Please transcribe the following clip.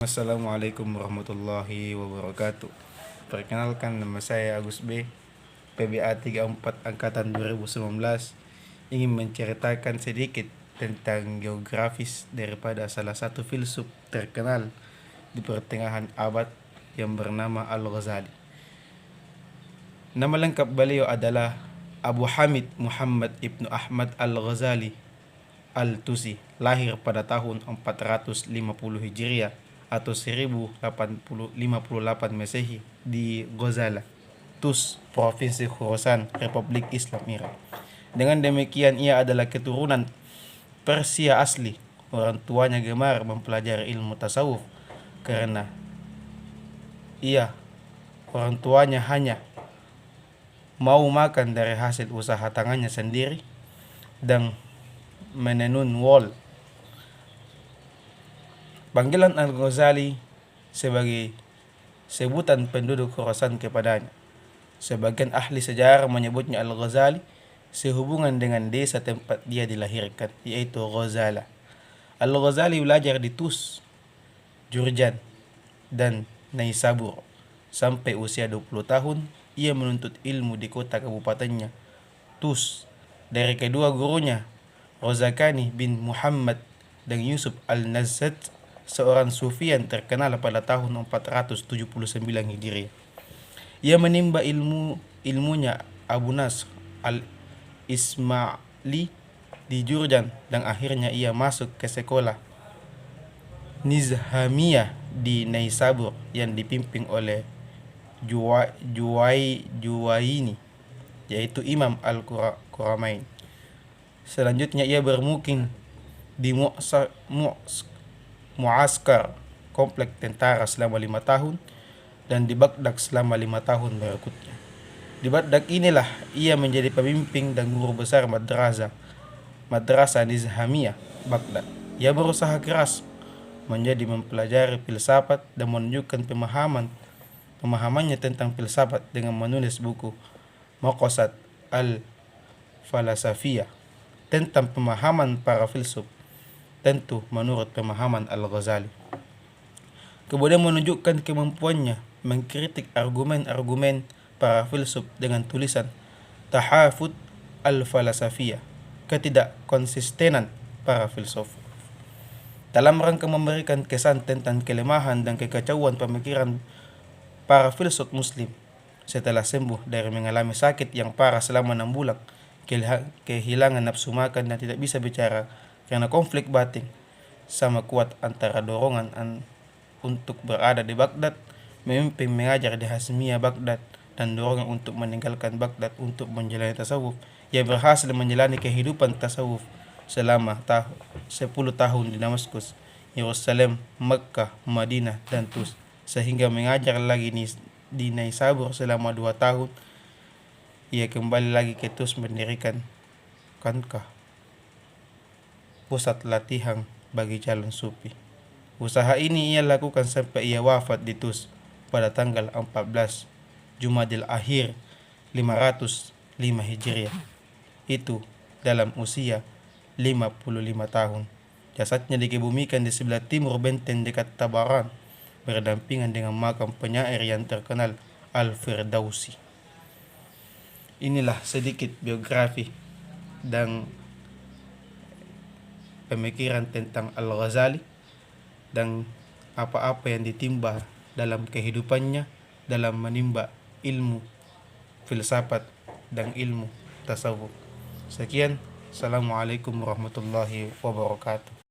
Assalamualaikum warahmatullahi wabarakatuh. Perkenalkan, nama saya Agus B, PBA 34 Angkatan 2019. Ingin menceritakan sedikit tentang geografis daripada salah satu filsuf terkenal di pertengahan abad yang bernama Al-Ghazali. Nama lengkap beliau adalah Abu Hamid Muhammad Ibnu Ahmad Al-Ghazali Al-Tusi, lahir pada tahun 450 Hijriah atau 1058 Masehi di Gozala, Tus, Provinsi Khorasan, Republik Islam Iran. Dengan demikian ia adalah keturunan Persia asli. Orang tuanya gemar mempelajari ilmu tasawuf karena orang tuanya hanya mau makan dari hasil usaha tangannya sendiri dan menenun wol. Panggilan Al-Ghazali sebagai sebutan penduduk Khorasan kepadanya. Sebagian ahli sejarah menyebutnya Al-Ghazali sehubungan dengan desa tempat dia dilahirkan, yaitu Ghazala. Al-Ghazali belajar di Tus, Jurjan, dan Naisabur. Sampai usia 20 tahun, ia menuntut ilmu di kota kabupatennya, Tus, dari kedua gurunya, Rozakani bin Muhammad dan Yusuf al-Nazzat, seorang sufian terkenal pada tahun 479 Hijriah. Ia menimba ilmunya Abu Nasr al-Ismaili di Jurjan dan akhirnya ia masuk ke sekolah Nizhamiyah di Naisabur yang dipimpin oleh Juwaini, yaitu Imam Al-Quramain. Selanjutnya ia bermukim di Muaskar, komplek tentara selama 5 tahun, dan di Baghdad selama 5 tahun berikutnya. Di Baghdad inilah ia menjadi pemimpin dan guru besar Madrasah Nizhamiyah Baghdad. Ia berusaha keras mempelajari filsafat dan menunjukkan pemahamannya tentang filsafat dengan menulis buku Maqasid al-Falasafiyah tentang pemahaman para filsuf, tentu menurut pemahaman Al-Ghazali. Kemudian menunjukkan kemampuannya mengkritik argumen-argumen para filsuf dengan tulisan Tahafut al-Falasafiyah, ketidakkonsistenan para filsuf, dalam rangka memberikan kesan tentang kelemahan dan kekacauan pemikiran para filsuf muslim. Setelah sembuh dari mengalami sakit yang parah selama 6 bulan, kehilangan nafsu makan dan tidak bisa bicara karena konflik batin sama kuat antara dorongan untuk berada di Baghdad, memimpin mengajar di Hasmiyah Baghdad, dan dorongan untuk meninggalkan Baghdad untuk menjalani tasawuf. Ia berhasil menjalani kehidupan tasawuf selama 10 tahun di Damaskus, Yerusalem, Mekkah, Madinah, dan Tus, sehingga mengajar lagi di Naisabur selama 2 tahun. Ia kembali lagi ke Tus mendirikan Kankah, pusat latihan bagi calon sufi. Usaha ini ia lakukan sampai ia wafat di Tus pada tanggal 14 Jumadil Akhir 505 Hijriah. Itu dalam usia 55 tahun. Jasadnya dikebumikan di sebelah timur benteng dekat Tabaran, berdampingan dengan makam penyair yang terkenal Al-Firdausi. Inilah sedikit biografi dan pemikiran tentang Al-Ghazali dan apa-apa yang ditimba dalam kehidupannya dalam menimba ilmu filsafat dan ilmu tasawuf. Sekian, Assalamualaikum warahmatullahi wabarakatuh.